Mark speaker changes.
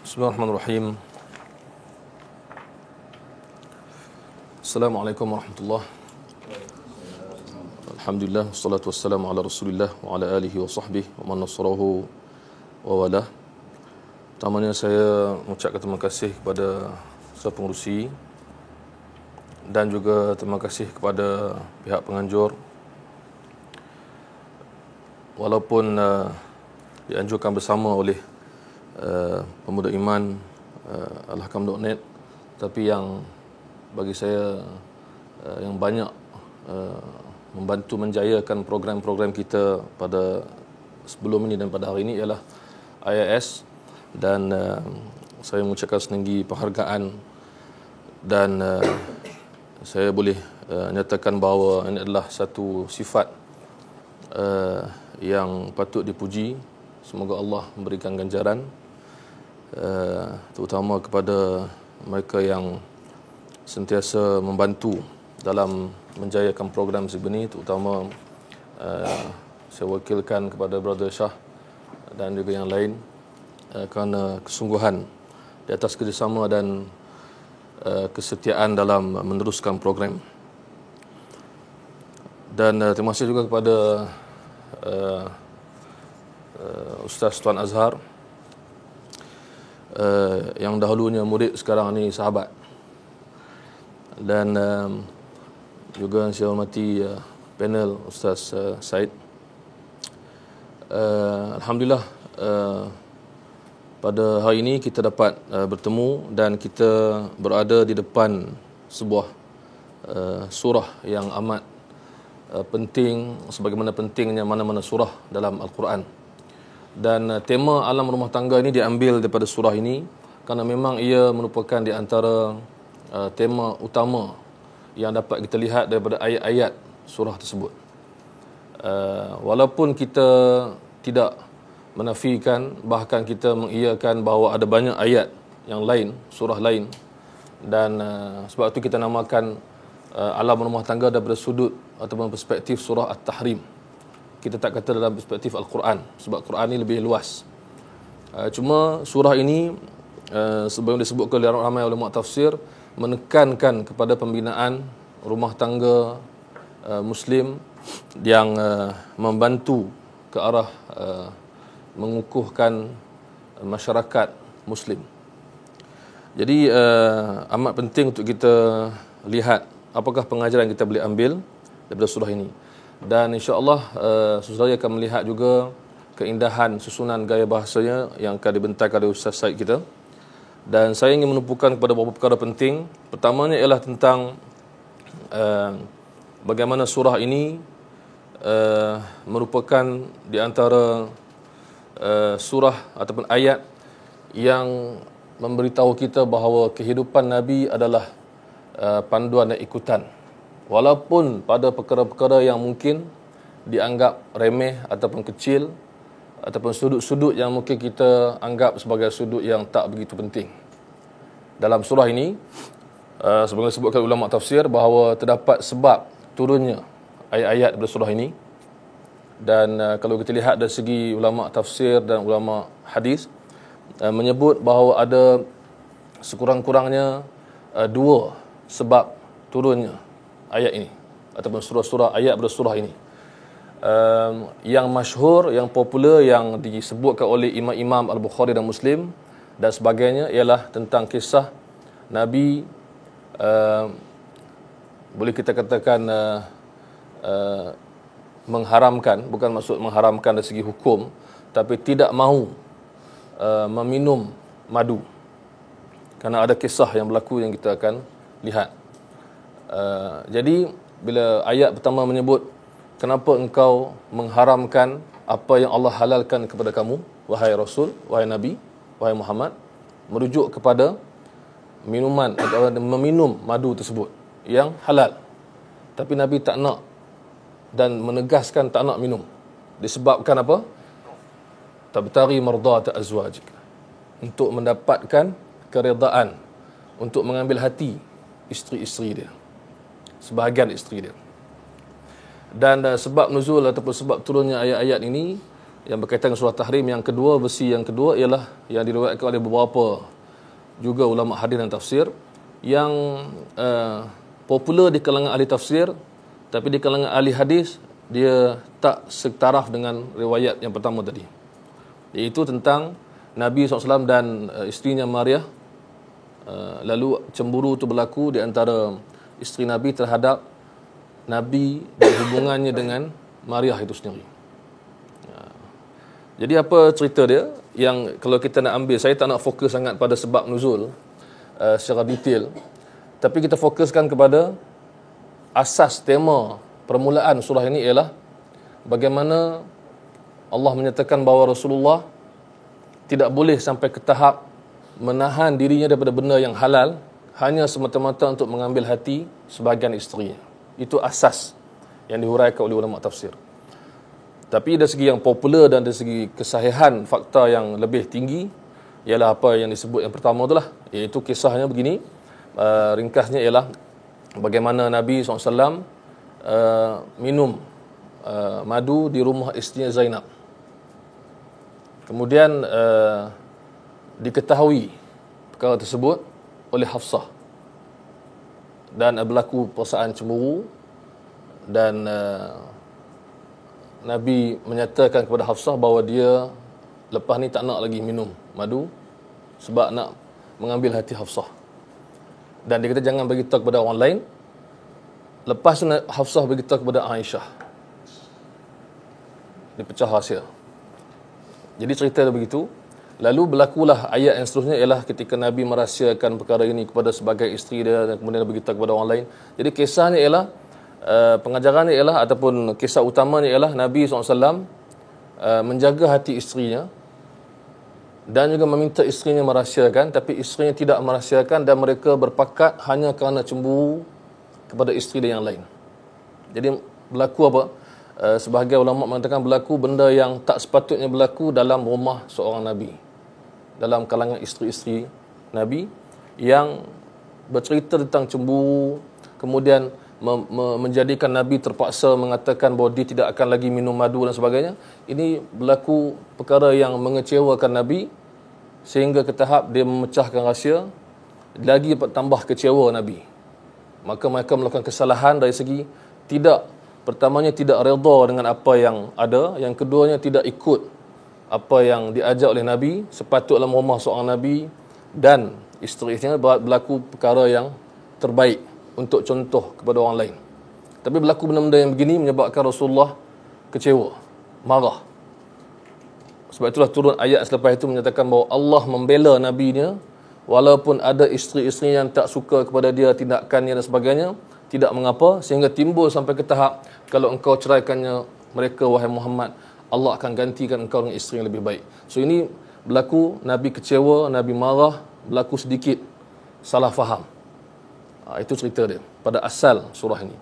Speaker 1: Bismillahirrahmanirrahim. Assalamualaikum warahmatullahi. Alhamdulillah, wassalatu wassalamu ala Rasulillah wa ala alihi wa sahbihi wa man nasarahu wa wala. Pertamanya saya mengucapkan terima kasih kepada Ketua Pengerusi dan juga terima kasih kepada pihak penganjur. Walaupun dianjurkan bersama oleh Pemuda Iman Al-Hakam.net, tapi yang bagi saya yang banyak membantu menjayakan program-program kita pada sebelum ini dan pada hari ini ialah IIS, dan saya mengucapkan setinggi penghargaan dan saya boleh nyatakan bahawa ini adalah satu sifat yang patut dipuji. Semoga Allah memberikan ganjaran terutama kepada mereka yang sentiasa membantu dalam menjayakan program sebegini, terutama saya wakilkan kepada Brother Shah dan juga yang lain kerana kesungguhan di atas kerjasama dan kesetiaan dalam meneruskan program. Dan terima kasih juga kepada Ustaz Tuan Azhar yang dahulunya murid, sekarang ni sahabat, dan juga saya hormati panel Ustaz Said. Alhamdulillah, pada hari ini kita dapat bertemu dan kita berada di depan sebuah surah yang amat penting, sebagaimana pentingnya mana-mana surah dalam Al-Quran. Dan tema alam rumah tangga ini diambil daripada surah ini kerana memang ia merupakan di antara tema utama yang dapat kita lihat daripada ayat-ayat surah tersebut. Walaupun kita tidak menafikan, bahkan kita mengiyakan bahawa ada banyak ayat yang lain, surah lain, dan sebab itu kita namakan alam rumah tangga daripada sudut ataupun perspektif surah At-Tahrim. Kita tak kata dalam perspektif Al-Quran, sebab Quran ni lebih luas. Cuma surah ini sebelum disebutkan oleh ramai ulama tafsir, menekankan kepada pembinaan rumah tangga Muslim yang membantu ke arah mengukuhkan masyarakat Muslim. Jadi amat penting untuk kita lihat apakah pengajaran yang kita boleh ambil daripada surah ini. Dan insya-Allah saudara akan melihat juga keindahan susunan gaya bahasanya yang akan dibentangkan oleh Ustaz Said kita. Dan saya ingin menumpukan kepada beberapa perkara penting. Pertamanya ialah tentang bagaimana surah ini merupakan di antara surah ataupun ayat yang memberitahu kita bahawa kehidupan Nabi adalah panduan dan ikutan. Walaupun pada perkara-perkara yang mungkin dianggap remeh ataupun kecil, ataupun sudut-sudut yang mungkin kita anggap sebagai sudut yang tak begitu penting. Dalam surah ini, sebagaimana disebutkan ulama tafsir bahawa terdapat sebab turunnya ayat-ayat daripada surah ini. Dan kalau kita lihat dari segi ulama tafsir dan ulama hadis, menyebut bahawa ada sekurang-kurangnya dua sebab turunnya ayat ini ataupun surah-surah ayat pada surah ini. Yang masyhur, yang popular, yang disebutkan oleh Imam Al-Bukhari dan Muslim dan sebagainya ialah tentang kisah Nabi, boleh kita katakan mengharamkan, bukan maksud mengharamkan dari segi hukum, tapi tidak mahu meminum madu. Kerana ada kisah yang berlaku yang kita akan lihat. Jadi bila ayat pertama menyebut, kenapa engkau mengharamkan apa yang Allah halalkan kepada kamu, wahai Rasul, wahai Nabi, wahai Muhammad, merujuk kepada minuman atau meminum madu tersebut yang halal. Tapi Nabi tak nak dan menegaskan tak nak minum. Disebabkan apa? Tabtari mardata azwajik, untuk mendapatkan keredaan, untuk mengambil hati isteri-isteri dia, sebahagian isteri dia. Dan sebab nuzul ataupun sebab turunnya ayat-ayat ini yang berkaitan dengan surah Tahrim. Yang kedua, versi yang kedua ialah yang diriwayatkan oleh beberapa juga ulama hadis dan tafsir yang popular di kalangan ahli tafsir, tapi di kalangan ahli hadis dia tak setaraf dengan riwayat yang pertama tadi, iaitu tentang Nabi SAW dan isterinya Maryah. Lalu cemburu itu berlaku di antara isteri Nabi terhadap Nabi dan hubungannya dengan Maryah itu sendiri. Jadi apa cerita dia? Yang kalau kita nak ambil, saya tak nak fokus sangat pada sebab nuzul secara detail, tapi kita fokuskan kepada asas tema permulaan surah ini ialah bagaimana Allah menyatakan bahawa Rasulullah tidak boleh sampai ke tahap menahan dirinya daripada benda yang halal hanya semata-mata untuk mengambil hati sebahagian isterinya. Itu asas yang dihuraikan oleh ulama tafsir. Tapi dari segi yang popular dan dari segi kesahihan fakta yang lebih tinggi ialah apa yang disebut yang pertama itulah, iaitu kisahnya begini. Ringkasnya ialah bagaimana Nabi SAW minum madu di rumah isterinya Zainab. Kemudian diketahui perkara tersebut oleh Hafsah dan berlaku perasaan cemburu, dan Nabi menyatakan kepada Hafsah bahawa dia lepas ni tak nak lagi minum madu sebab nak mengambil hati Hafsah, dan dia kata jangan beritahu kepada orang lain. Lepas tu Hafsah beritahu kepada Aisyah, dia pecah rahsia. Jadi cerita dia begitu. Lalu berlakulah ayat yang seterusnya ialah ketika Nabi merahsiakan perkara ini kepada sebagai isteri dia dan kemudian beritahu kepada orang lain. Jadi kisahnya ialah pengajarannya ialah ataupun kisah utamanya ialah Nabi SAW menjaga hati isterinya dan juga meminta isterinya merahsiakan, tapi isterinya tidak merahsiakan dan mereka berpakat hanya kerana cemburu kepada isteri dia yang lain. Jadi berlaku apa? Sebahagian ulama mengatakan berlaku benda yang tak sepatutnya berlaku dalam rumah seorang Nabi, dalam kalangan isteri-isteri Nabi, yang bercerita tentang cemburu, kemudian menjadikan Nabi terpaksa mengatakan bahawa dia tidak akan lagi minum madu dan sebagainya. Ini berlaku perkara yang mengecewakan Nabi sehingga ke tahap dia memecahkan rahsia, lagi tambah kecewa Nabi. Maka mereka melakukan kesalahan dari segi pertamanya tidak redha dengan apa yang ada, yang keduanya tidak ikut apa yang diajak oleh Nabi, sepatut dalam rumah seorang Nabi dan isteri-isterinya berlaku perkara yang terbaik untuk contoh kepada orang lain. Tapi berlaku benda-benda yang begini menyebabkan Rasulullah kecewa, marah. Sebab itulah turun ayat selepas itu menyatakan bahawa Allah membela Nabi-Nya walaupun ada isteri-isteri yang tak suka kepada dia, tindakannya dan sebagainya, tidak mengapa, sehingga timbul sampai ke tahap kalau engkau ceraikannya mereka, wahai Muhammad, Allah akan gantikan engkau dengan isteri yang lebih baik. So ini berlaku Nabi kecewa, Nabi marah, berlaku sedikit salah faham. Itu cerita dia pada asal surah ini.